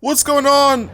What's going on?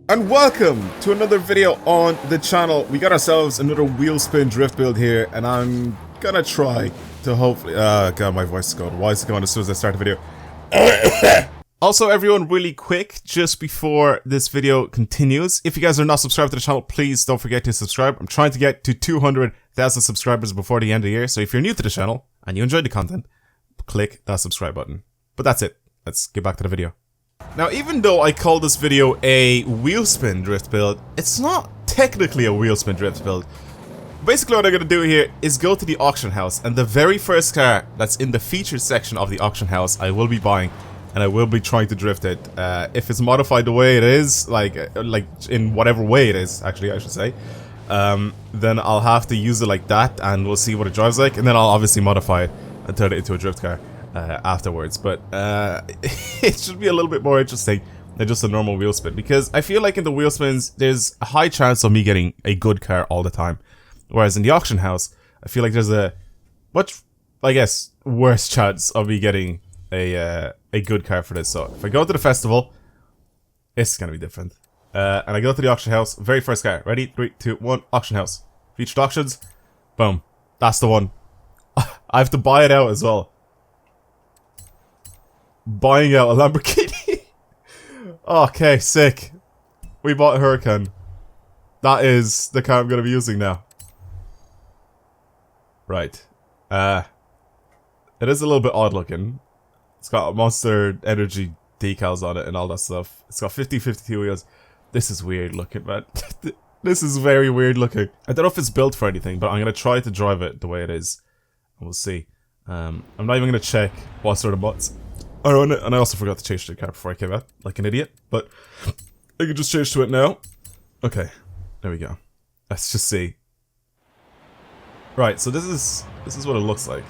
And welcome to another video on the channel. We got ourselves another wheel spin drift build here, and I'm gonna try to hopefully... God, my voice is going. Why is it going as soon as I start the video? Also, everyone, really quick, just before this video continues, if you guys are not subscribed to the channel, please don't forget to subscribe. I'm trying to get to 200,000 subscribers before the end of the year, so if you're new to the channel and you enjoyed the content, click that subscribe button. But that's it. Let's get back to the video. Now, even though I call this video a wheel spin drift build, it's not technically a wheel spin drift build. Basically, what I'm going to do here is go to the auction house, and the very first car that's in the featured section of the auction house I will be buying, and I will be trying to drift it. If it's modified the way it is, like in whatever way it is, actually, I should say, then I'll have to use it like that, and we'll see what it drives like, and then I'll obviously modify it and turn it into a drift car afterwards. But it should be a little bit more interesting than just a normal wheel spin, because I feel like in the wheel spins, there's a high chance of me getting a good car all the time, whereas in the auction house, I feel like there's a much, I guess, worse chance of me getting a good car for this. So if I go to the festival, it's gonna be different. And I go to the auction house, very first car. Ready? 3, 2, 1, auction house. Featured auctions. Boom. That's the one. I have to buy it out as well. Buying out a Lamborghini. Okay, sick. We bought a Huracan. That is the car I'm gonna be using now. Right. It is a little bit odd looking. It's got Monster Energy decals on it and all that stuff. It's got 50-52 wheels. This is weird looking, man. This is very weird looking. I don't know if it's built for anything, but I'm going to try to drive it the way it is. And we'll see. I'm not even going to check what sort of mods are on it. And I also forgot to change the car before I came out, like an idiot. But I can just change to it now. Okay, there we go. Let's just see. Right, so this is what it looks like.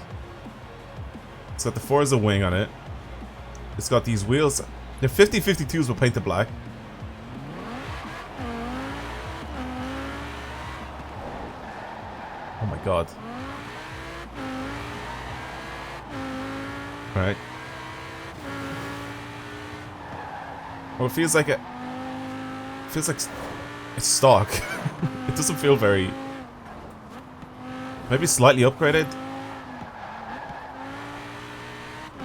It's got the Forza wing on it. It's got these wheels. They're 50-52s but painted black. Oh my god. Alright. Well, it feels like it's stock. It doesn't feel very... Maybe slightly upgraded.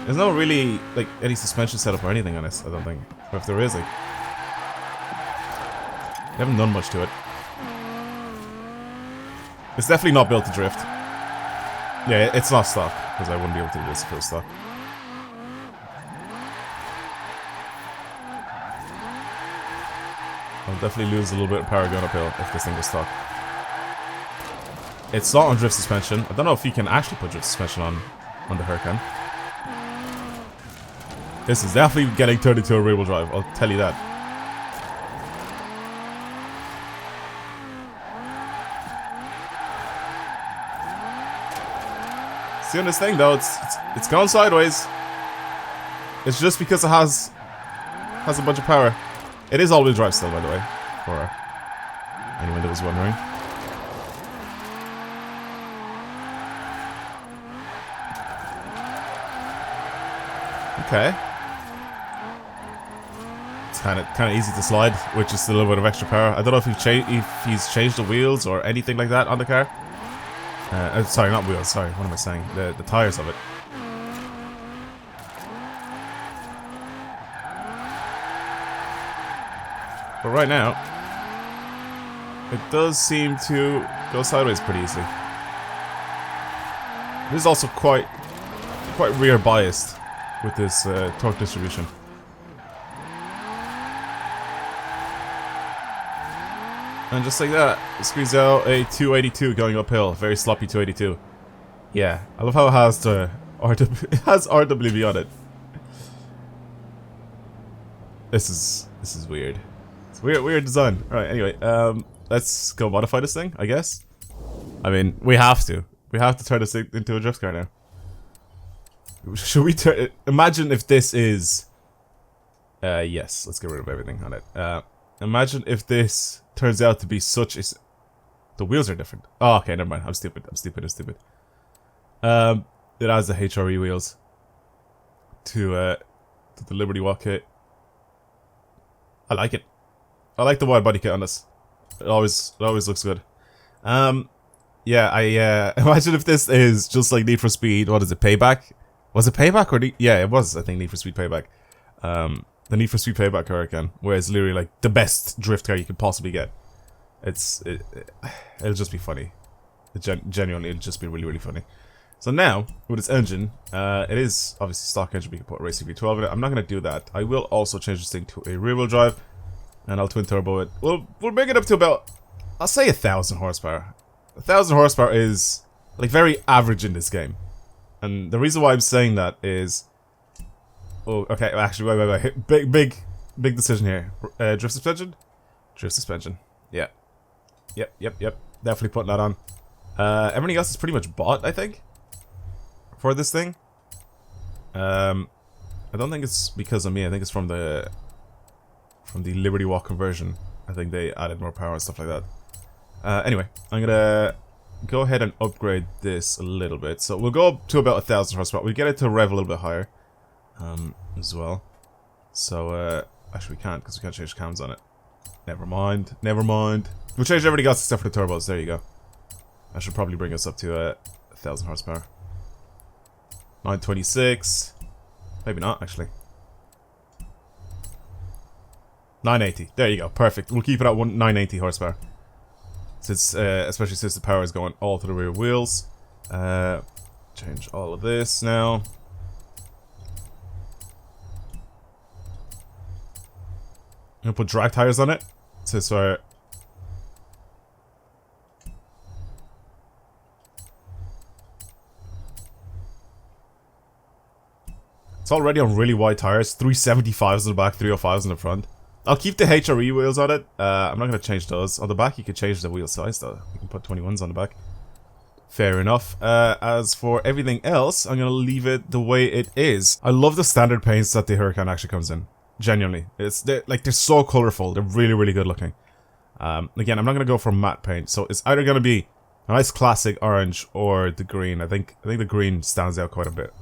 There's no really, like, any suspension setup or anything on this, I don't think. Or if there is, like... They haven't done much to it. It's definitely not built to drift. Yeah, it's not stock, because I wouldn't be able to do this if it was stock. I'll definitely lose a little bit of power going uphill if this thing was stock. It's not on drift suspension. I don't know if you can actually put drift suspension on the Huracan. This is definitely getting turned into a rear-wheel drive, I'll tell you that. See on this thing though, it's gone sideways. It's just because it has a bunch of power. It is all-wheel drive still, by the way, for anyone that was wondering. Okay. It's kind of easy to slide, with just a little bit of extra power. I don't know if he's changed the wheels or anything like that on the car. Sorry, not wheels. Sorry, what am I saying? The tires of it. But right now, it does seem to go sideways pretty easily. This is also quite rear biased with this torque distribution. And just like that, it squeezes out a 282 going uphill. Very sloppy 282. Yeah, I love how it has the it has RWB on it. This is weird. It's weird design. Alright, anyway, let's go modify this thing, I guess. I mean, we have to. We have to turn this thing into a drift car now. Should we turn... Imagine if this is... yes, let's get rid of everything on it. Imagine if this turns out to be such a... The wheels are different. Oh, okay, never mind. I'm stupid. it has the HRE wheels to the Liberty Walk kit. I like it. I like the wide body kit on this. It always looks good. Yeah, I imagine if this is just like Need for Speed. What is it? Payback? Was it Payback or yeah? It was. I think Need for Speed Payback. The Need for Speed Payback Huracan, where it's literally like the best drift car you could possibly get. It'll just be funny. Genuinely, it'll just be really funny. So now, with its engine, it is obviously stock engine. We can put Racing V12 in it. I'm not going to do that. I will also change this thing to a rear-wheel drive, and I'll twin turbo it. We'll bring it up to about, I'll say 1,000 horsepower. 1,000 horsepower is like very average in this game, and the reason why I'm saying that is, oh, okay, actually, wait, big decision here. Drift suspension, yeah, yep. Definitely putting that on. Everything else is pretty much bought, I think, for this thing. I don't think it's because of me. I think it's from the Liberty Walk conversion. I think they added more power and stuff like that. Anyway, I'm gonna go ahead and upgrade this a little bit. So we'll go up to about 1,000 horsepower. We'll get it to rev a little bit higher, as well. So actually we can't, because we can't change cams on it. Never mind. We'll change everything else except for the turbos. There you go. That should probably bring us up to 1,000 horsepower. 926. Maybe not, actually. 980. There you go. Perfect. We'll keep it at 980 horsepower. Since, especially since the power is going all to the rear wheels. Change all of this now. I'm gonna put drag tires on it. So it's already on really wide tires. 375s in the back, 305s in the front. I'll keep the HRE wheels on it. I'm not going to change those. On the back, you can change the wheel size, though. You can put 21s on the back. Fair enough. As for everything else, I'm going to leave it the way it is. I love the standard paints that the Huracan actually comes in. Genuinely. They're so colorful. They're really good looking. Again, I'm not going to go for matte paint. So it's either going to be a nice classic orange or the green. I think the green stands out quite a bit.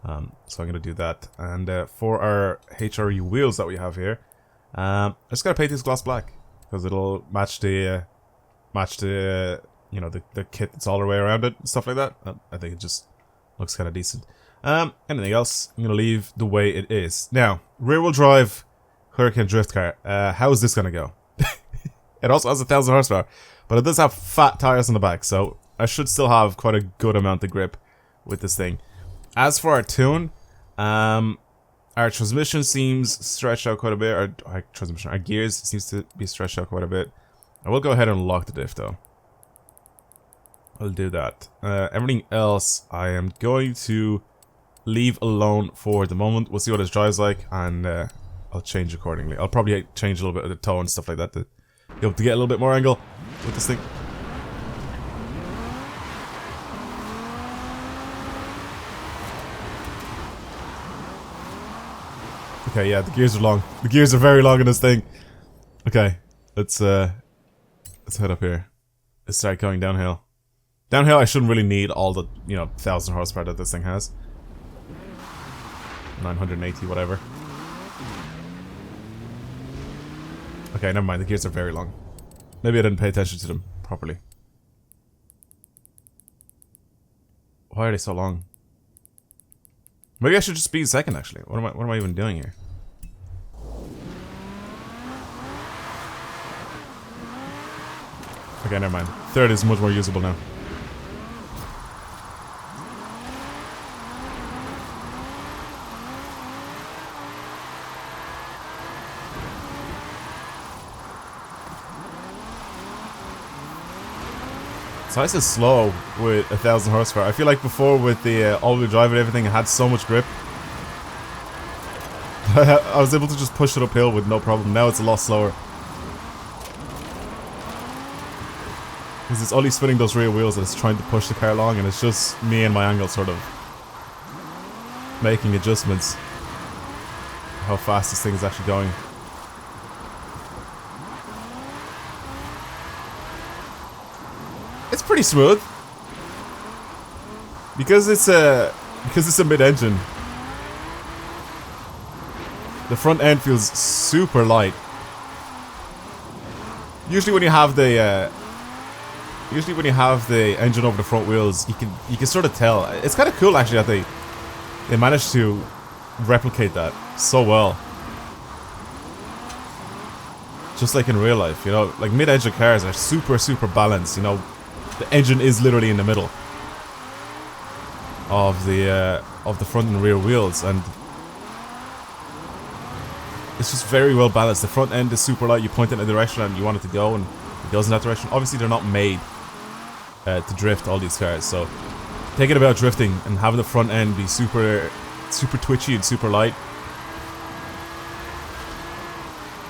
So I'm going to do that. And for our HRE wheels that we have here, I'm just gonna paint this gloss black because it'll match the you know, the kit that's all the way around it and stuff like that. I think it just looks kind of decent. Anything else, I'm gonna leave the way it is. Now, rear-wheel drive Huracan drift car. How is this gonna go? It also has 1,000 horsepower, but it does have fat tires on the back, so I should still have quite a good amount of grip with this thing. As for our tune, our transmission seems stretched out quite a bit. Our gears seems to be stretched out quite a bit. I will go ahead and lock the diff though. I'll do that. Everything else I am going to leave alone for the moment. We'll see what it drives like, and I'll change accordingly. I'll probably change a little bit of the toe and stuff like that to be able to get a little bit more angle with this thing. Okay, yeah, the gears are long. The gears are very long in this thing. Okay, let's head up here. Let's start going downhill. Downhill, I shouldn't really need all the, you know, 1,000 horsepower that this thing has. 980, whatever. Okay, never mind. The gears are very long. Maybe I didn't pay attention to them properly. Why are they so long? Maybe I should just be second, actually. What am I even doing here? Okay, never mind. Third is much more usable now. It's nice and slow with 1,000 horsepower. I feel like before with the all-wheel drive and everything, it had so much grip. I was able to just push it uphill with no problem. Now it's a lot slower. Because it's only spinning those rear wheels and it's trying to push the car along, and it's just me and my angle sort of making adjustments. How fast this thing is actually going. It's pretty smooth. Because it's because it's a mid-engine, the front end feels super light. Usually when you have the engine over the front wheels, you can sort of tell. It's kind of cool actually that they managed to replicate that so well. Just like in real life, you know, like mid-engine cars are super balanced. You know, the engine is literally in the middle of the front and rear wheels, and it's just very well balanced. The front end is super light. You point it in a direction and you want it to go, and it goes in that direction. Obviously, they're not made to drift, all these cars. So, thinking about drifting and having the front end be super twitchy and super light,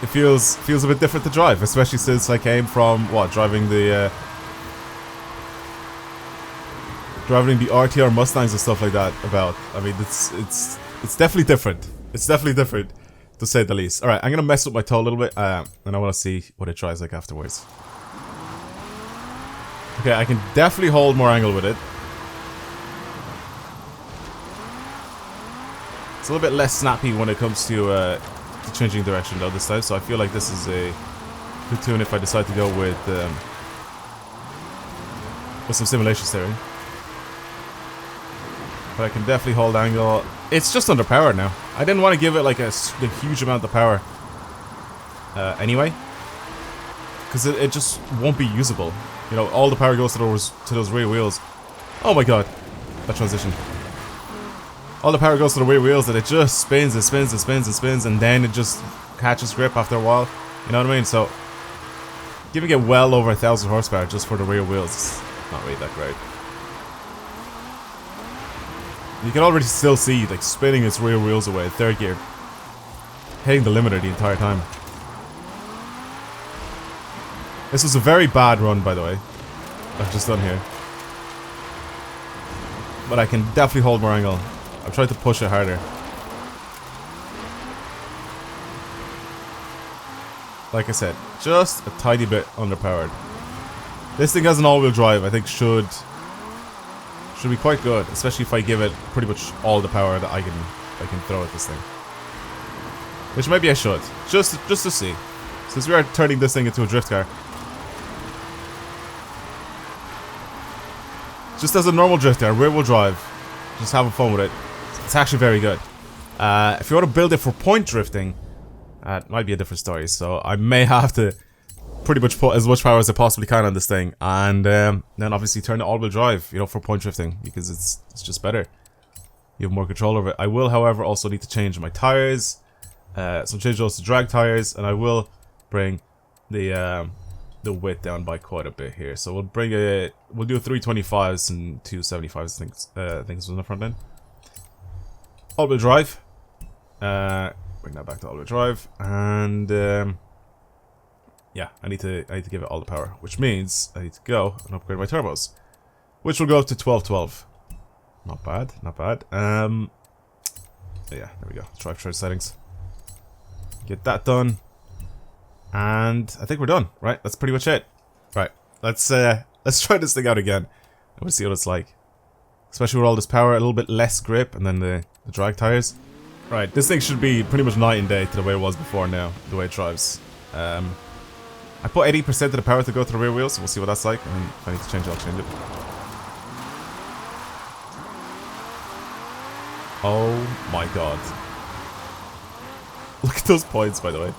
it feels a bit different to drive, especially since I came from driving the RTR Mustangs and stuff like that. I mean, it's definitely different. It's definitely different, to say the least. All right, I'm gonna mess with my toe a little bit, and I want to see what it tries like afterwards. Okay, I can definitely hold more angle with it. It's a little bit less snappy when it comes to changing direction though this time, so I feel like this is a good tune if I decide to go with some simulation steering. But I can definitely hold angle. It's just underpowered now. I didn't want to give it like a huge amount of power anyway, because it just won't be usable. You know, all the power goes to those rear wheels. Oh my god, that transition. All the power goes to the rear wheels, and it just spins and spins and spins and spins, and then it just catches grip after a while. You know what I mean? So, giving it well over 1,000 horsepower just for the rear wheels is not really that great. You can already still see, like, spinning its rear wheels away in third gear, hitting the limiter the entire time. This was a very bad run, by the way, I've just done here. But I can definitely hold more angle. I've tried to push it harder. Like I said, just a tiny bit underpowered. This thing has an all-wheel drive, I think should be quite good, especially if I give it pretty much all the power that I can throw at this thing. Which maybe I should, just to see, since we are turning this thing into a drift car. Just as a normal drift car, rear-wheel drive, just having fun with it. It's actually very good. If you want to build it for point drifting, it might be a different story. So I may have to pretty much put as much power as I possibly can on this thing, and then obviously turn it all-wheel drive, you know, for point drifting, because it's just better. You have more control over it. I will, however, also need to change my tires. So change those to drag tires, and I will bring the width down by quite a bit here. So we'll do 325s and 275s. I think on the front end. All-wheel drive. Bring that back to all-wheel drive, and yeah, I need to give it all the power, which means I need to go and upgrade my turbos, which will go up to 1212. Not bad, not bad. Yeah, there we go. Drivetrain settings. Get that done, and I think we're done. Right, that's pretty much it. Right, let's try this thing out again. I want to see what it's like, especially with all this power, a little bit less grip, and then the drag tires. Right, this thing should be pretty much night and day to the way it was before now, the way it drives. I put 80% of the power to go to the rear wheels, so we'll see what that's like, and if I need to change it, I'll change it. Oh my god. Look at those points, by the way.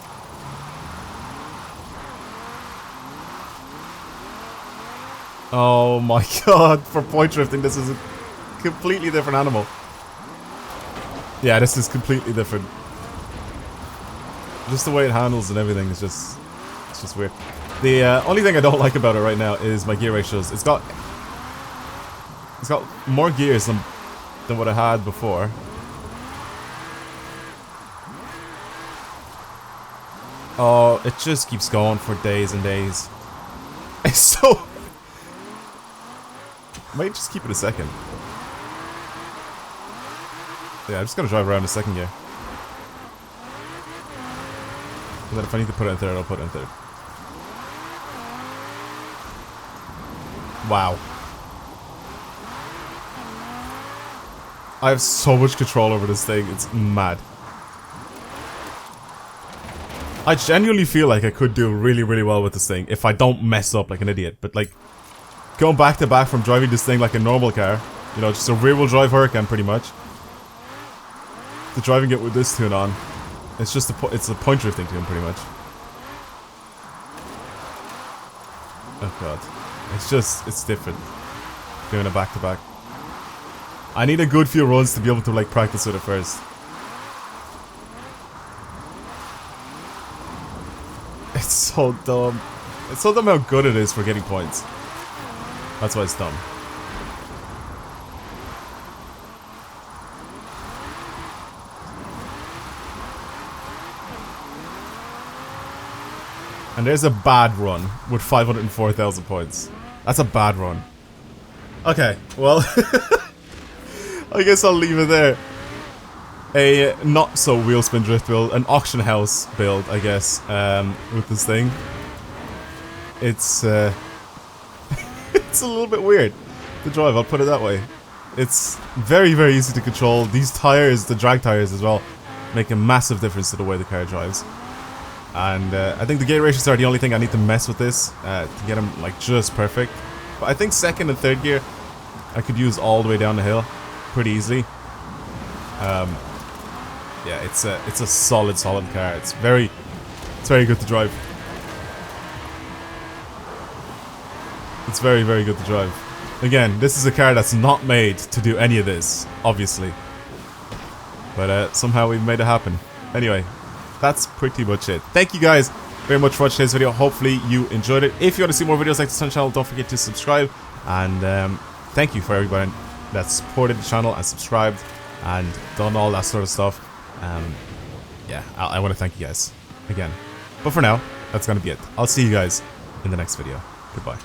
Oh my god, for point drifting, this is a completely different animal. Yeah, this is completely different. Just the way it handles and everything is just... it's just weird. The only thing I don't like about it right now is my gear ratios. It's got more gears than what I had before. Oh, it just keeps going for days and days. It's so... I might just keep it a second. Yeah, I'm just gonna drive around a second gear. And then if I need to put it in third, I'll put it in third. Wow. I have so much control over this thing. It's mad. I genuinely feel like I could do really, really well with this thing if I don't mess up like an idiot. But like, going back to back from driving this thing like a normal car, you know, just a rear-wheel drive Huracan pretty much, to driving it with this tune on, it's just it's a point drifting tune pretty much. Oh god, it's different doing a back to back. I need a good few runs to be able to like practice with it first. It's so dumb. It's so dumb how good it is for getting points. That's why it's dumb. And there's a bad run with 504,000 points. That's a bad run. Okay, well, I guess I'll leave it there. A not so wheel spin drift build, an auction house build, I guess, with this thing. It's it's a little bit weird to drive, I'll put it that way. It's very, very easy to control. These tires, the drag tires as well, make a massive difference to the way the car drives. And I think the gear ratios are the only thing I need to mess with this to get them like just perfect. But I think second and third gear I could use all the way down the hill pretty easily. Yeah, it's a solid car. It's very good to drive. It's very, very good to drive. Again, this is a car that's not made to do any of this, obviously. But somehow we've made it happen. Anyway, that's pretty much it. Thank you guys very much for watching today's video. Hopefully you enjoyed it. If you want to see more videos like this on the channel, don't forget to subscribe. And thank you for everybody that supported the channel and subscribed and done all that sort of stuff. Yeah, I want to thank you guys again. But for now, that's going to be it. I'll see you guys in the next video. Goodbye.